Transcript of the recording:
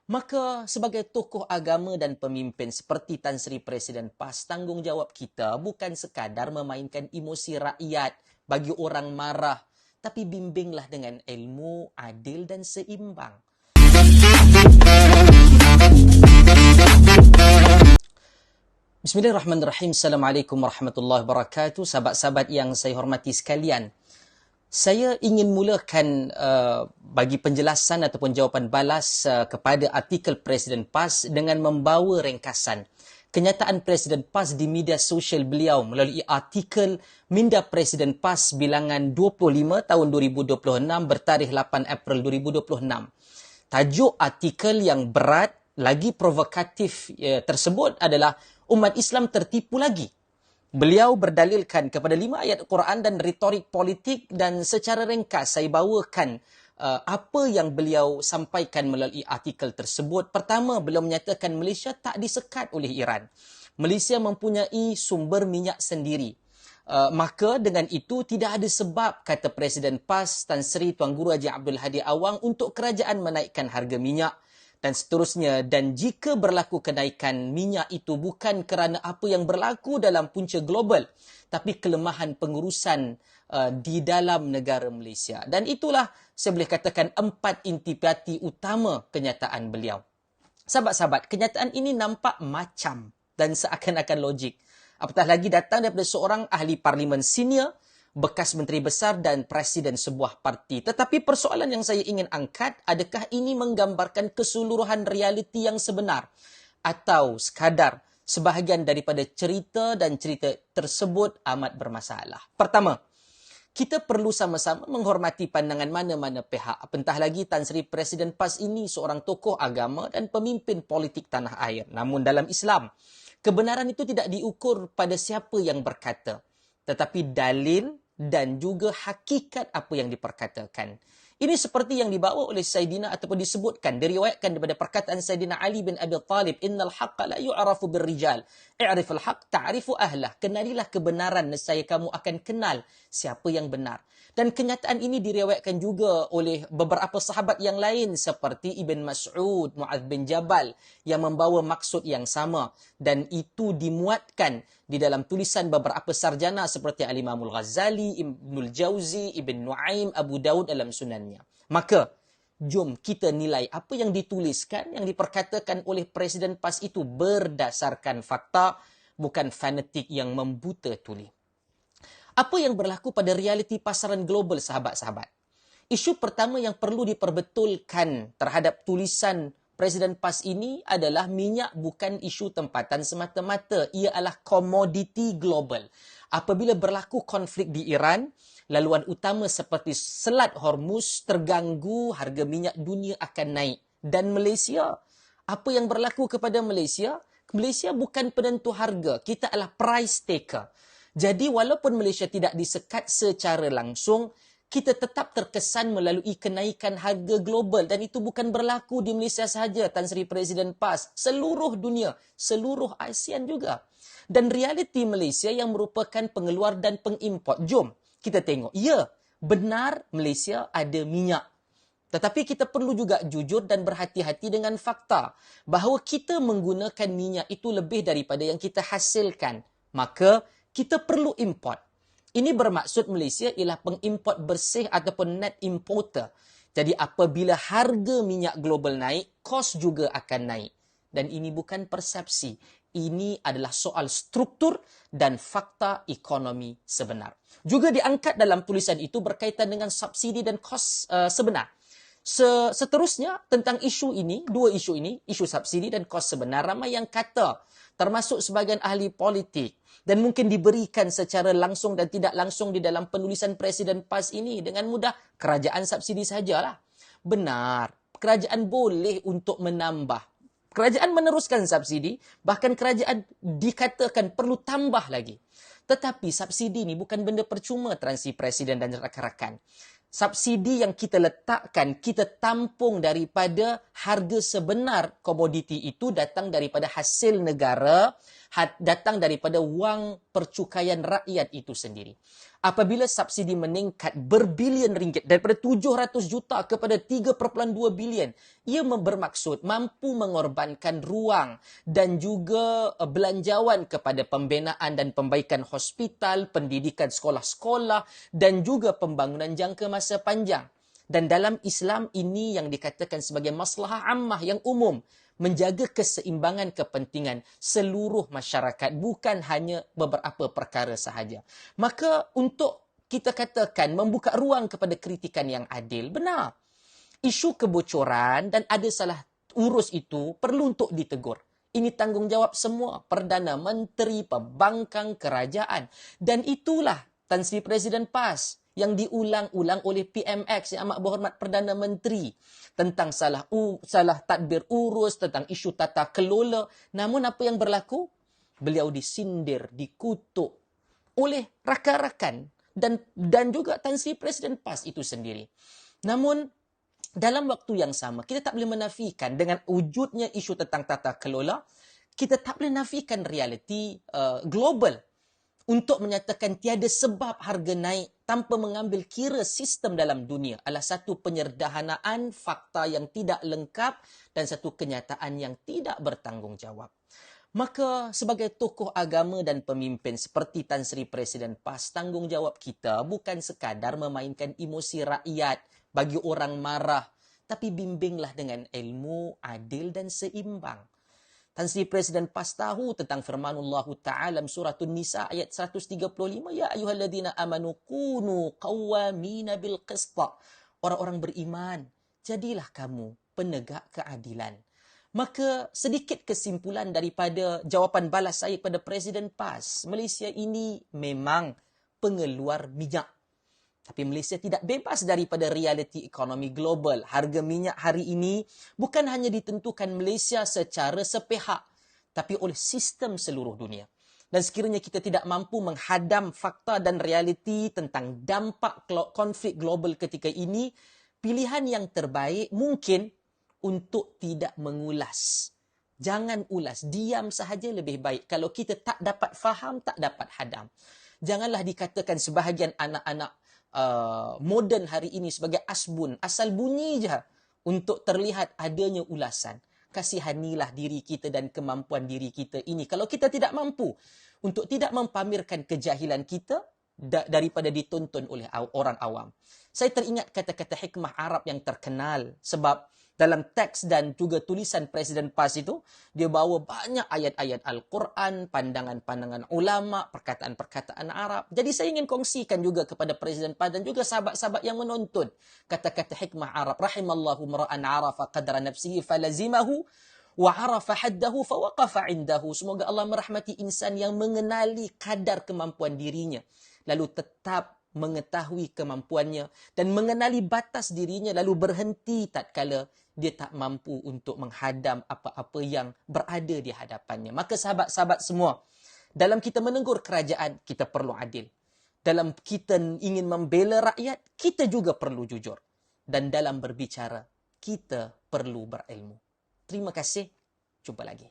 Maka sebagai tokoh agama dan pemimpin seperti Tan Sri Presiden PAS, tanggungjawab kita bukan sekadar memainkan emosi rakyat bagi orang marah, tapi bimbinglah dengan ilmu, adil dan seimbang. Bismillahirrahmanirrahim. Assalamualaikum warahmatullahi wabarakatuh. Sahabat-sahabat yang saya hormati sekalian. Saya ingin mulakan bagi penjelasan ataupun jawapan balas kepada artikel Presiden PAS dengan membawa ringkasan kenyataan Presiden PAS di media sosial beliau melalui artikel Minda Presiden PAS bilangan 25 tahun 2026 bertarikh 8 April 2026. Tajuk artikel yang berat lagi provokatif tersebut adalah umat Islam tertipu lagi. Beliau berdalilkan kepada 5 ayat Quran dan retorik politik, dan secara ringkas saya bawakan apa yang beliau sampaikan melalui artikel tersebut. Pertama, beliau menyatakan Malaysia tak disekat oleh Iran. Malaysia mempunyai sumber minyak sendiri. Maka dengan itu tidak ada sebab, kata Presiden PAS Tan Sri Tuan Guru Haji Abdul Hadi Awang, untuk kerajaan menaikkan harga minyak dan seterusnya. Dan jika berlaku kenaikan minyak itu bukan kerana apa yang berlaku dalam punca global, tapi kelemahan pengurusan di dalam negara Malaysia. Dan itulah saya boleh katakan 4 intipati utama kenyataan beliau. Sahabat-sahabat, kenyataan ini nampak macam dan seakan-akan logik. Apatah lagi datang daripada seorang ahli parlimen senior, bekas menteri besar dan presiden sebuah parti. Tetapi persoalan yang saya ingin angkat, adakah ini menggambarkan keseluruhan realiti yang sebenar atau sekadar sebahagian daripada cerita, dan cerita tersebut amat bermasalah. Pertama, kita perlu sama-sama menghormati pandangan mana-mana pihak. Apatah lagi Tan Sri Presiden PAS ini seorang tokoh agama dan pemimpin politik tanah air. Namun dalam Islam, kebenaran itu tidak diukur pada siapa yang berkata, tetapi dalil dan juga hakikat apa yang diperkatakan. Ini seperti yang dibawa oleh Saidina ataupun disebutkan, diriwayatkan daripada perkataan Saidina Ali bin Abi Talib, innal haqqa la yu'rafu birrijal, i'riful haqq ta'rifu ahlah. Kenalilah kebenaran, nescaya kamu akan kenal siapa yang benar. Dan kenyataan ini diriwayatkan juga oleh beberapa sahabat yang lain seperti Ibn Mas'ud, Mu'adz bin Jabal, yang membawa maksud yang sama. Dan itu dimuatkan di dalam tulisan beberapa sarjana seperti Al-Imamul Ghazali, Ibnul Jauzi, Ibn Nu'aim, Abu Daud dalam sunannya. Maka, jom kita nilai apa yang dituliskan, yang diperkatakan oleh Presiden PAS itu berdasarkan fakta, bukan fanatik yang membuta tuli. Apa yang berlaku pada realiti pasaran global, sahabat-sahabat? Isu pertama yang perlu diperbetulkan terhadap tulisan Presiden PAS ini adalah minyak bukan isu tempatan semata-mata. Ia adalah komoditi global. Apabila berlaku konflik di Iran, laluan utama seperti Selat Hormuz terganggu, harga minyak dunia akan naik. Dan Malaysia, apa yang berlaku kepada Malaysia? Malaysia bukan penentu harga. Kita adalah price taker. Jadi walaupun Malaysia tidak disekat secara langsung, kita tetap terkesan melalui kenaikan harga global. Dan itu bukan berlaku di Malaysia sahaja, Tan Sri Presiden PAS. Seluruh dunia, seluruh ASEAN juga. Dan realiti Malaysia yang merupakan pengeluar dan pengimport. Jom kita tengok. Ya, benar Malaysia ada minyak. Tetapi kita perlu juga jujur dan berhati-hati dengan fakta bahawa kita menggunakan minyak itu lebih daripada yang kita hasilkan. Maka kita perlu import. Ini bermaksud Malaysia ialah pengimport bersih ataupun net importer. Jadi apabila harga minyak global naik, kos juga akan naik. Dan ini bukan persepsi. Ini adalah soal struktur dan fakta ekonomi sebenar. Juga diangkat dalam tulisan itu berkaitan dengan subsidi dan kos sebenar. Seterusnya tentang isu ini, dua isu ini, isu subsidi dan kos sebenar, ramai yang kata, termasuk sebagian ahli politik, dan mungkin diberikan secara langsung dan tidak langsung di dalam penulisan Presiden PAS ini, dengan mudah, kerajaan subsidi sajalah. Benar, kerajaan boleh untuk menambah. Kerajaan meneruskan subsidi, bahkan kerajaan dikatakan perlu tambah lagi. Tetapi subsidi ini bukan benda percuma, Tan Sri Presiden dan rakan-rakan. Subsidi yang kita letakkan, kita tampung daripada harga sebenar komoditi itu, datang daripada hasil negara, datang daripada wang percukaian rakyat itu sendiri. Apabila subsidi meningkat berbilion ringgit daripada 700 juta kepada 3.2 bilion, ia bermaksud mampu mengorbankan ruang dan juga belanjawan kepada pembinaan dan pembaikan hospital, pendidikan sekolah-sekolah dan juga pembangunan jangka masa panjang. Dan dalam Islam ini yang dikatakan sebagai maslahah ammah yang umum, menjaga keseimbangan kepentingan seluruh masyarakat, bukan hanya beberapa perkara sahaja. Maka untuk kita katakan membuka ruang kepada kritikan yang adil, benar. Isu kebocoran dan ada salah urus itu perlu untuk ditegur. Ini tanggungjawab semua, Perdana Menteri, pembangkang kerajaan. Dan itulah Tan Sri Presiden PAS yang diulang-ulang oleh PMX yang amat berhormat Perdana Menteri tentang salah tadbir urus, tentang isu tata kelola. Namun apa yang berlaku? Beliau disindir, dikutuk oleh rakan-rakan dan juga Tan Sri Presiden PAS itu sendiri. Namun dalam waktu yang sama, kita tak boleh menafikan dengan wujudnya isu tentang tata kelola, kita tak boleh nafikan realiti global untuk menyatakan tiada sebab harga naik tanpa mengambil kira sistem dalam dunia adalah satu penyederhanaan fakta yang tidak lengkap dan satu kenyataan yang tidak bertanggungjawab. Maka sebagai tokoh agama dan pemimpin seperti Tan Sri Presiden PAS, tanggungjawab kita bukan sekadar memainkan emosi rakyat bagi orang marah, tapi bimbinglah dengan ilmu, adil dan seimbang. Tan Sri Presiden PAS tahu tentang firmanullah Ta'ala surah An-Nisa ayat 135, ya ayyuhalladzina amanu kunu qawwamina bil qista. Orang-orang beriman, jadilah kamu penegak keadilan. Maka sedikit kesimpulan daripada jawapan balas saya kepada Presiden PAS, Malaysia ini memang pengeluar minyak. Tapi Malaysia tidak bebas daripada realiti ekonomi global. Harga minyak hari ini bukan hanya ditentukan Malaysia secara sepihak, tapi oleh sistem seluruh dunia. Dan sekiranya kita tidak mampu menghadam fakta dan realiti tentang dampak konflik global ketika ini, pilihan yang terbaik mungkin untuk tidak mengulas. Jangan ulas, diam sahaja lebih baik. Kalau kita tak dapat faham, tak dapat hadam. Janganlah dikatakan sebahagian anak-anak moden hari ini sebagai asbun, asal bunyi je untuk terlihat adanya ulasan. Kasihanilah diri kita dan kemampuan diri kita ini. Kalau kita tidak mampu untuk tidak mempamerkan kejahilan kita daripada ditonton oleh orang awam. Saya teringat kata-kata hikmah Arab yang terkenal sebab dalam teks dan juga tulisan Presiden PAS itu, dia bawa banyak ayat-ayat Al-Quran, pandangan-pandangan ulama, perkataan-perkataan Arab. Jadi saya ingin kongsikan juga kepada Presiden PAS dan juga sahabat-sahabat yang menonton kata-kata hikmah Arab. Rahimallahu mara'an arafa qadra nafsihi falazimahu wa arafa haddahu fawaqafa indahu. Semoga Allah merahmati insan yang mengenali kadar kemampuan dirinya, lalu tetap mengetahui kemampuannya dan mengenali batas dirinya, lalu berhenti tatkala dia tak mampu untuk menghadam apa-apa yang berada di hadapannya. Maka sahabat-sahabat semua, dalam kita menegur kerajaan, kita perlu adil. Dalam kita ingin membela rakyat, kita juga perlu jujur. Dan dalam berbicara, kita perlu berilmu. Terima kasih. Jumpa lagi.